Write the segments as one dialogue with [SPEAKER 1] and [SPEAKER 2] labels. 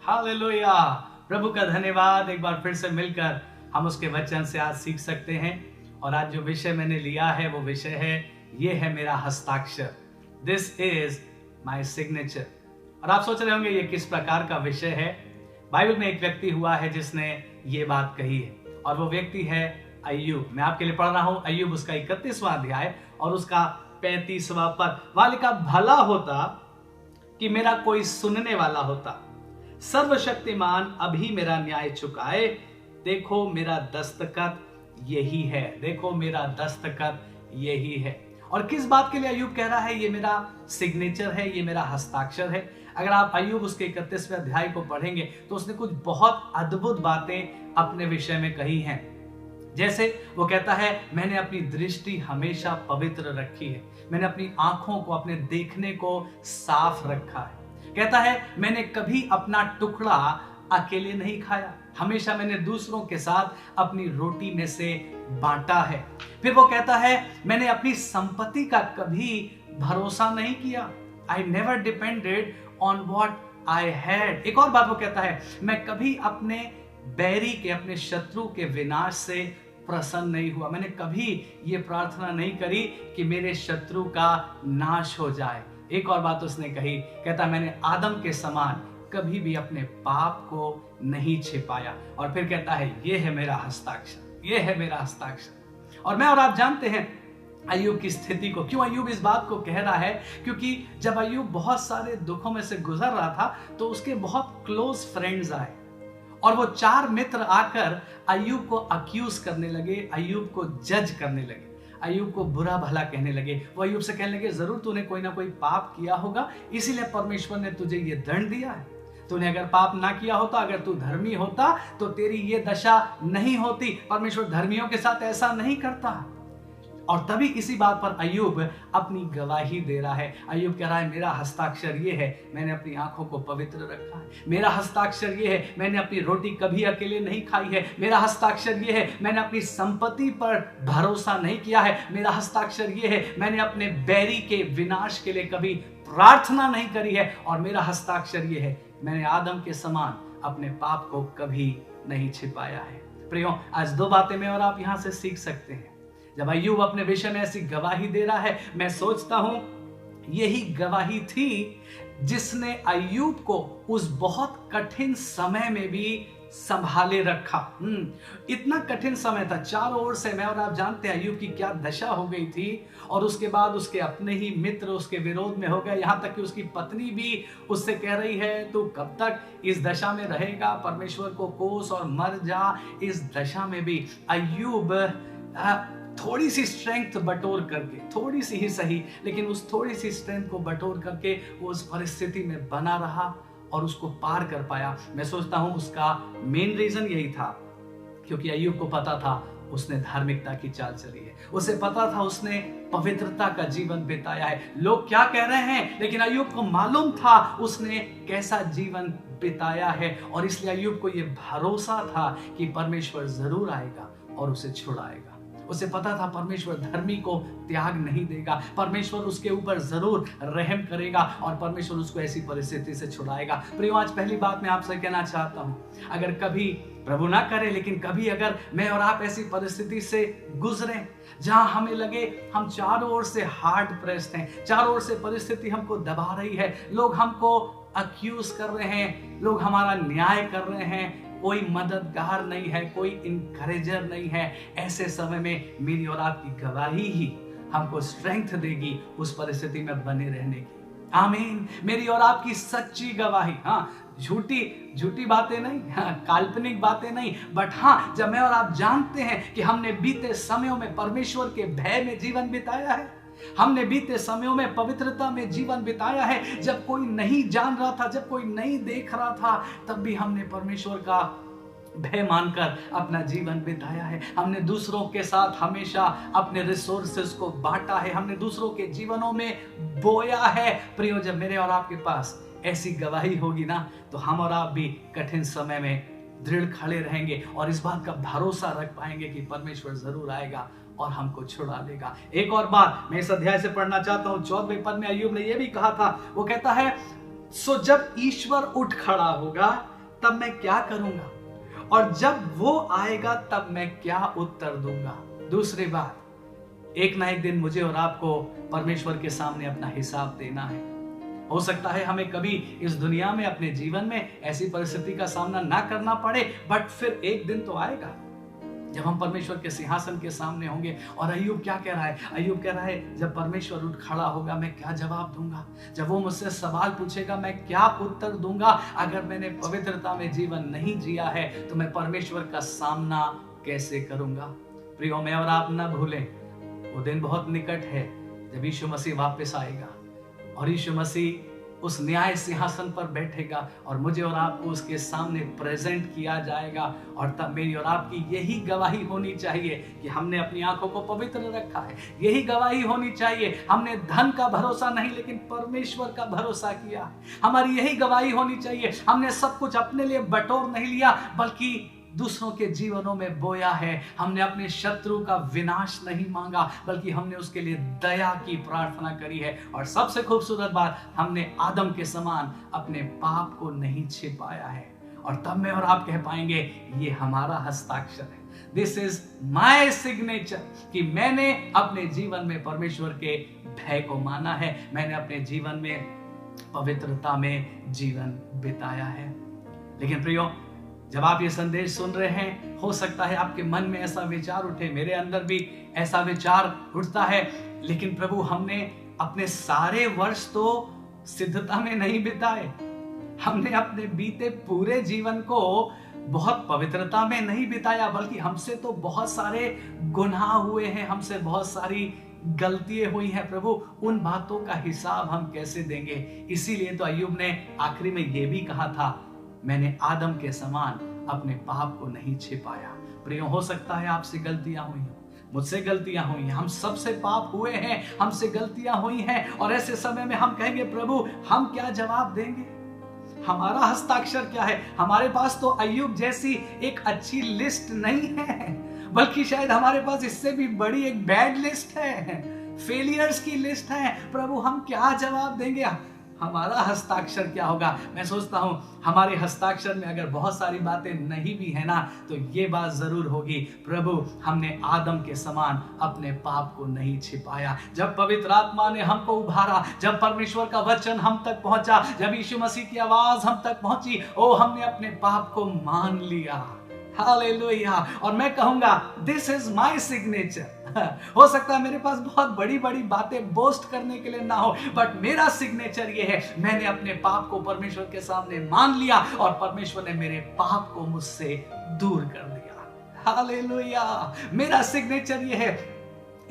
[SPEAKER 1] Hallelujah. प्रभु का धन्यवाद, एक बार फिर से मिलकर हम उसके वचन से आज सीख सकते हैं। और आज जो विषय मैंने लिया है वो विषय है, ये है मेरा हस्ताक्षर। This is my signature. और आप सोच रहे होंगे ये किस प्रकार का विषय है। बाइबल में एक व्यक्ति हुआ है जिसने ये बात कही है, और वो व्यक्ति है अय्यूब। मैं आपके लिए पढ़ रहा हूं अय्यूब उसका 31वां अध्याय और उसका 35वां पद। वाले का भला होता कि मेरा कोई सुनने वाला होता, सर्वशक्तिमान अभी मेरा न्याय चुकाए। देखो मेरा दस्तखत यही है, देखो मेरा दस्तखत यही है। और किस बात के लिए अय्यूब कह रहा है ये मेरा सिग्नेचर है, ये मेरा हस्ताक्षर है। अगर आप अय्यूब उसके 31वें अध्याय को पढ़ेंगे तो उसने कुछ बहुत अद्भुत बातें अपने विषय में कही हैं। जैसे वो कहता है, मैंने अपनी दृष्टि हमेशा पवित्र रखी है, मैंने अपनी आंखों को, अपने देखने को साफ रखा है। कहता है, मैंने कभी अपना टुकड़ा अकेले नहीं खाया, हमेशा मैंने दूसरों के साथ अपनी रोटी में से बांटा है। फिर वो कहता है, मैंने अपनी संपत्ति का कभी भरोसा नहीं किया। I never depended on what I had. एक और बात वो कहता है, मैं कभी अपने बैरी के, अपने शत्रु के विनाश से प्रसन्न नहीं हुआ। मैंने कभी ये प्रार्थना नहीं करी कि मेरे शत्रु का नाश हो जाए। एक और बात उसने कही, कहता मैंने आदम के समान कभी भी अपने पाप को नहीं छिपाया। और फिर कहता है, ये है मेरा हस्ताक्षर, ये है मेरा हस्ताक्षर। और मैं और आप जानते हैं अय्यूब की स्थिति को। क्यों अय्यूब इस बात को कह रहा है? क्योंकि जब अय्यूब बहुत सारे दुखों में से गुजर रहा था तो उसके बहुत क्लोज फ्रेंड्स आए, और वो 4 मित्र आकर अय्यूब को अक्यूज करने लगे, अय्यूब को जज करने लगे, अय्यूब को बुरा भला कहने लगे। वो अय्यूब से कहने लगे, जरूर तूने कोई ना कोई पाप किया होगा, इसीलिए परमेश्वर ने तुझे ये दंड दिया है। तूने अगर पाप ना किया होता, अगर तू धर्मी होता तो तेरी ये दशा नहीं होती। परमेश्वर धर्मियों के साथ ऐसा नहीं करता। और तभी इसी बात पर अय्यूब अपनी गवाही दे रहा है। अय्यूब कह रहा है, मेरा हस्ताक्षर ये है, मैंने अपनी आंखों को पवित्र रखा है। मेरा हस्ताक्षर ये है, मैंने अपनी रोटी कभी अकेले नहीं खाई है। मेरा हस्ताक्षर ये है, मैंने अपनी संपत्ति पर भरोसा नहीं किया है। मेरा हस्ताक्षर ये है, मैंने अपने बैरी के विनाश के लिए कभी प्रार्थना नहीं करी है। और मेरा हस्ताक्षर ये है, मैंने आदम के समान अपने पाप को कभी नहीं छिपाया है। प्रियो, आज 2 बातें मैं और आप यहां से सीख सकते हैं। जब अय्यूब अपने विषय में ऐसी गवाही दे रहा है, मैं सोचता हूं यही गवाही थी जिसने अय्यूब को उस बहुत कठिन समय में भी संभाले रखा। इतना कठिन समय था, चारों ओर से मैं और आप जानते हैं अय्यूब की क्या दशा हो गई थी। और उसके बाद उसके अपने ही मित्र उसके विरोध में हो गए, यहां तक कि उसकी पत्नी भी उससे कह रही है, तू कब तक इस दशा में रहेगा, परमेश्वर को कोस और मर जा। इस दशा में भी अय्यूब थोड़ी सी स्ट्रेंथ बटोर करके, थोड़ी सी ही सही, लेकिन उस थोड़ी सी स्ट्रेंथ को बटोर करके वो उस परिस्थिति में बना रहा और उसको पार कर पाया। मैं सोचता हूं उसका मेन रीजन यही था, क्योंकि अय्यूब को पता था उसने धार्मिकता की चाल चली है, उसे पता था उसने पवित्रता का जीवन बिताया है। लोग क्या कह रहे हैं, लेकिन अय्यूब को मालूम था उसने कैसा जीवन बिताया है। और इसलिए अय्यूब को यह भरोसा था कि परमेश्वर जरूर आएगा और उसे छुड़ाएगा। उसे पता था परमेश्वर धर्मी को त्याग नहीं देगा, परमेश्वर उसके ऊपर जरूर रहम करेगा और परमेश्वर उसको ऐसी परिस्थिति से छुड़ाएगा। प्रियो, आज पहली बात मैं आपसे कहना चाहता हूं, अगर कभी प्रभु ना करे, लेकिन कभी अगर मैं और आप ऐसी परिस्थिति से गुजरें जहां हमें लगे हम चारों ओर से हार्ड प्रेस्ड हैं, चारों ओर से परिस्थिति हमको दबा रही है, लोग हमको अक्यूज कर रहे हैं, लोग हमारा न्याय कर रहे हैं, कोई मददगार नहीं है, कोई इनकरेजर नहीं है, ऐसे समय में मेरी और आपकी गवाही ही हमको स्ट्रेंथ देगी उस परिस्थिति में बने रहने की। आमीन। मेरी और आपकी सच्ची गवाही, झूठी बातें नहीं, काल्पनिक बातें नहीं, बट जब मैं और आप जानते हैं कि हमने बीते समयों में परमेश्वर के भय में जीवन बिताया है, हमने बीते समयों में पवित्रता में जीवन बिताया है, जब कोई नहीं जान रहा था, जब कोई नहीं देख रहा था, तब भी हमने परमेश्वर का भय मानकर अपना जीवन बिताया है। हमने दूसरों के साथ हमेशा अपने रिसोर्सेस को बांटा है, हमने दूसरों के जीवनों में बोया है। प्रियो, जब मेरे और आपके पास ऐसी गवाही होगी ना, तो हम और आप भी कठिन समय में दृढ़ खड़े रहेंगे और इस बात का भरोसा रख पाएंगे कि परमेश्वर जरूर आएगा और हमको छुड़ा लेगा। एक और बात मैं इस अध्याय से पढ़ना चाहता हूं। 14वें पद में अय्यूब ने यह भी कहा था, वो कहता है, सो जब ईश्वर उठ खड़ा होगा तब मैं क्या करूंगा, और जब वो आएगा तब मैं क्या उत्तर दूंगा। दूसरी बात, एक ना एक दिन मुझे और आपको परमेश्वर के सामने अपना हिसाब देना है। हो सकता है हमें कभी इस दुनिया में अपने जीवन में ऐसी परिस्थिति का सामना ना करना पड़े, बट फिर एक दिन तो आएगा जब हम परमेश्वर के सिंहासन के सामने होंगे। और अय्यूब क्या कह रहा है? अय्यूब कह रहा है, जब परमेश्वर उठ खड़ा होगा मैं क्या जवाब दूंगा, जब वो मुझसे सवाल पूछेगा मैं क्या उत्तर दूंगा। अगर मैंने पवित्रता में जीवन नहीं जिया है तो मैं परमेश्वर का सामना कैसे करूंगा। प्रियो, मैं और आप ना भूलें, वो दिन बहुत निकट है जब यीशु मसीह वापस आएगा और यीशु मसीह उस न्याय सिंहासन पर बैठेगा और मुझे और आपको उसके सामने प्रेजेंट किया जाएगा। और तब मेरी और आपकी यही गवाही होनी चाहिए कि हमने अपनी आंखों को पवित्र रखा है। यही गवाही होनी चाहिए, हमने धन का भरोसा नहीं लेकिन परमेश्वर का भरोसा किया है। हमारी यही गवाही होनी चाहिए, हमने सब कुछ अपने लिए बटोर नहीं लिया बल्कि दूसरों के जीवनों में बोया है। हमने अपने शत्रु का विनाश नहीं मांगा बल्कि हमने उसके लिए दया की प्रार्थना करी है। और सबसे खूबसूरत बात, हमने आदम के समान अपने पाप को नहीं छिपाया है। और तब मैं और आप कह पाएंगे ये हमारा हस्ताक्षर है, दिस इज माय सिग्नेचर, कि मैंने अपने जीवन में परमेश्वर के भय को माना है, मैंने अपने जीवन में पवित्रता में जीवन बिताया है। लेकिन प्रियो, जब आप ये संदेश सुन रहे हैं, हो सकता है आपके मन में ऐसा विचार उठे, मेरे अंदर भी ऐसा विचार उठता है, लेकिन प्रभु हमने अपने सारे वर्ष तो सिद्धता में नहीं बिताए, हमने अपने बीते पूरे जीवन को बहुत पवित्रता में नहीं बिताया, बल्कि हमसे तो बहुत सारे गुनाह हुए हैं, हमसे बहुत सारी गलतियां हुई हैं। प्रभु, उन बातों का हिसाब हम कैसे देंगे? इसीलिए तो अय्यूब ने आखिरी में यह भी कहा था, मैंने आदम के समान अपने पाप को नहीं छिपाया। प्रियो, हो सकता है आपसे गलतियां हुई हैं, मुझसे गलतियां हुई हैं, हम सबसे पाप हुए हैं, हमसे गलतियां हुई हैं। और ऐसे समय में हम कहेंगे, प्रभु हम क्या जवाब देंगे? हमारा हस्ताक्षर क्या है? हमारे पास तो अय्यूब जैसी एक अच्छी लिस्ट नहीं है, बल्कि शायद हमारे पास इससे भी बड़ी एक बैड लिस्ट है, फेलियर्स की लिस्ट है। प्रभु हम क्या जवाब देंगे? हमारा हस्ताक्षर क्या होगा? मैं सोचता हूं हमारे हस्ताक्षर में अगर बहुत सारी बातें नहीं भी है ना, तो ये बात जरूर होगी, प्रभु हमने आदम के समान अपने पाप को नहीं छिपाया। जब पवित्र आत्मा ने हमको उभारा, जब परमेश्वर का वचन हम तक पहुंचा, जब यीशु मसीह की आवाज हम तक पहुंची, ओ हमने अपने पाप को मान लिया। हालेलुया। और मैं कहूंगा दिस इज माय सिग्नेचर। हो सकता है मेरे पास बहुत बड़ी बड़ी बातें बोस्ट करने के लिए ना हो, बट मेरा सिग्नेचर ये है, मैंने अपने पाप को परमेश्वर के सामने मान लिया और परमेश्वर ने मेरे पाप को मुझसे दूर कर दिया। हालेलुया। मेरा सिग्नेचर ये है,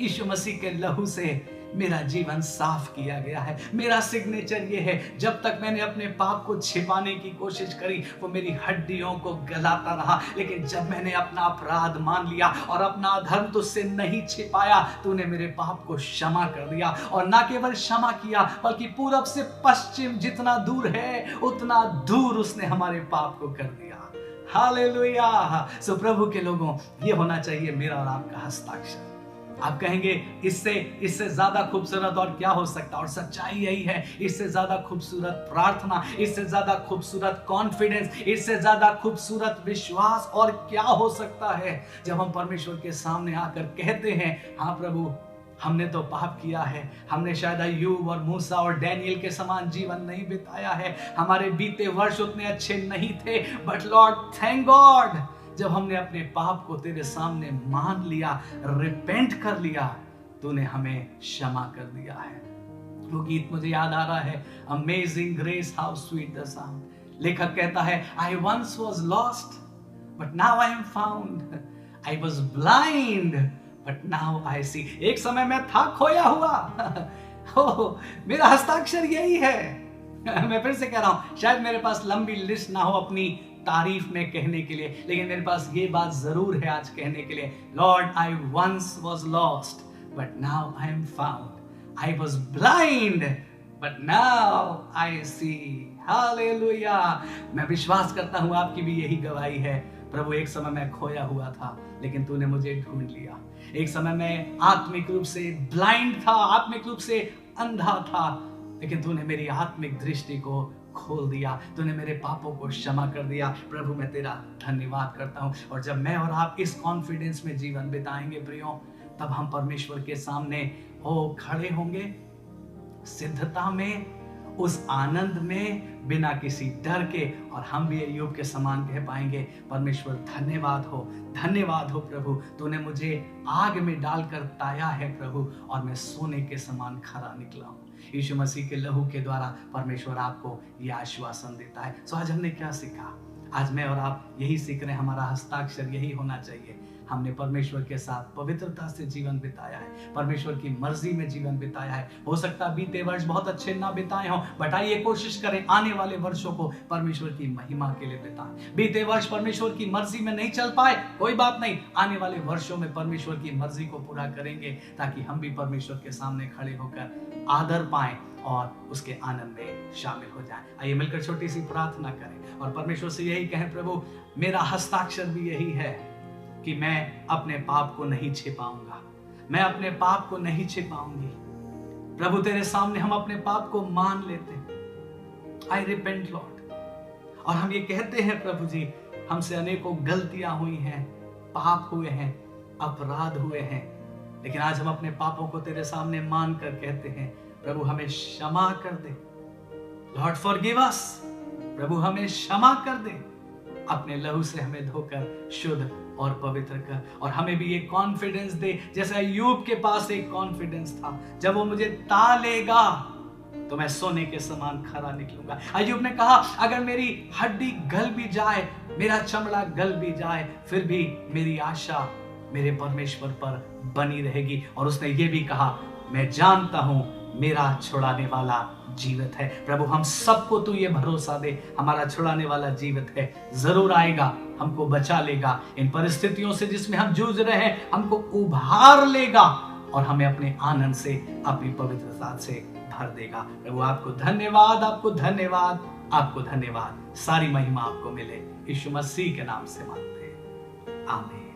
[SPEAKER 1] यीशु मसीह के लहू से मेरा जीवन साफ किया गया है। मेरा सिग्नेचर ये है, जब तक मैंने अपने पाप को छिपाने की कोशिश करी वो मेरी हड्डियों को गलाता रहा, लेकिन जब मैंने अपना अपराध मान लिया और अपना अधर्म तुझसे नहीं छिपाया, तूने मेरे पाप को क्षमा कर दिया। और ना केवल क्षमा किया बल्कि पूरब से पश्चिम जितना दूर है उतना दूर उसने हमारे पाप को कर दिया। हालेलुया। सो प्रभु के लोगों, ये होना चाहिए मेरा और आपका हस्ताक्षर। आप कहेंगे इससे ज्यादा खूबसूरत और क्या हो सकता? और सच्चाई यही है, इससे ज्यादा खूबसूरत प्रार्थना, इससे ज्यादा खूबसूरत कॉन्फिडेंस, इससे ज्यादा खूबसूरत विश्वास और क्या हो सकता है जब हम परमेश्वर के सामने आकर कहते हैं, हाँ प्रभु हमने तो पाप किया है, हमने शायद अय्यूब और मूसा और डैनियल के समान जीवन नहीं बिताया है, हमारे बीते वर्ष उतने अच्छे नहीं थे, बट लॉर्ड थैंक गॉड जब हमने अपने पाप को तेरे सामने मान लिया, रिपेंट कर लिया, तूने हमें क्षमा कर दिया है। वो गीत मुझे याद आ रहा है, amazing grace how sweet the sound. लेखक कहता है, I once was lost but now I am found, I was blind but now I see. एक समय मैं था खोया हुआ। मेरा हस्ताक्षर यही है। मैं फिर से कह रहा हूं, शायद मेरे पास लंबी लिस्ट ना हो अपनी तारीफ में कहने के लिए, लेकिन मेरे पास ये बात जरूर है आज कहने के लिए, Lord I once was lost but now I am found, I was blind but now I see. Hallelujah. मैं विश्वास करता हूं आपकी भी यही गवाही है, प्रभु एक समय मैं खोया हुआ था लेकिन तूने मुझे ढूंढ लिया। एक समय मैं आत्मिक रूप से ब्लाइंड था, आत्मिक रूप से अंधा था, लेकिन तूने मेरी आत्मिक दृष्टि को खोल दिया, तूने मेरे पापों को क्षमा कर दिया। प्रभु मैं तेरा धन्यवाद करता हूँ। और जब मैं और आप इस कॉन्फिडेंस में जीवन बिताएंगे प्रियो, तब हम परमेश्वर के सामने खड़े होंगे सिद्धता में, उस आनंद में, बिना किसी डर के। और हम भी अय्यूब के समान कह पाएंगे, परमेश्वर धन्यवाद हो प्रभु, तूने मुझे आग में डालकर ताया है प्रभु, और मैं सोने के समान खरा निकला हूँ। यीशु मसीह के लहू के द्वारा परमेश्वर आपको यह आश्वासन देता है। सो आज हमने क्या सीखा? आज मैं और आप यही सीख रहे हैं, हमारा हस्ताक्षर यही होना चाहिए। हमने परमेश्वर के साथ पवित्रता से जीवन बिताया है, परमेश्वर की मर्जी में जीवन बिताया है। हो सकता है बीते वर्ष बहुत अच्छे ना बिताए हों, बट आइए कोशिश करें आने वाले वर्षों को परमेश्वर की महिमा के लिए बिताएं। बीते वर्ष परमेश्वर की मर्जी में नहीं चल पाए, कोई बात नहीं, आने वाले वर्षों में परमेश्वर की मर्जी को पूरा करेंगे, ताकि हम भी परमेश्वर के सामने खड़े होकर आदर पाएं और उसके आनंद में शामिल हो जाएं। आइए मिलकर छोटी सी प्रार्थना करें और परमेश्वर से यही कहें, प्रभु मेरा हस्ताक्षर भी यही है कि मैं अपने पाप को नहीं छिपाऊंगा, मैं अपने पाप को नहीं छिपाऊंगी। प्रभु तेरे सामने हम अपने पाप को मान लेते हैं, आई रिपेंट लॉर्ड। और हम ये कहते हैं प्रभु जी, हमसे अनेकों गलतियां हुई हैं, पाप हुए हैं, अपराध हुए हैं, लेकिन आज हम अपने पापों को तेरे सामने मान कर कहते हैं, प्रभु हमें क्षमा कर दे, लॉर्ड फॉरगिव अस, प्रभु हमें क्षमा कर दे, अपने लहू से हमें धोकर शुद्ध और पवित्र कर। और हमें भी ये कॉन्फिडेंस दे, जैसे अय्यूब के पास एक कॉन्फिडेंस था, जब वो मुझे ता लेगा तो मैं सोने के समान खरा निकलूंगा। अय्यूब ने कहा, अगर मेरी हड्डी गल भी जाए, मेरा चमड़ा गल भी जाए, फिर भी मेरी आशा मेरे परमेश्वर पर बनी रहेगी। और उसने ये भी कहा, मैं जानता हूं मेरा छुड़ाने वाला जीवित है। प्रभु हम सबको तू ये भरोसा दे, हमारा छुड़ाने वाला जीवित है, जरूर आएगा, हमको बचा लेगा इन परिस्थितियों से जिसमें हम जूझ रहे हैं, हमको उभार लेगा और हमें अपने आनंद से, अपनी पवित्रता से भर देगा। प्रभु आपको धन्यवाद, आपको धन्यवाद, आपको धन्यवाद। सारी महिमा आपको मिले, यीशु मसीह के नाम से मांगते हैं, आमीन।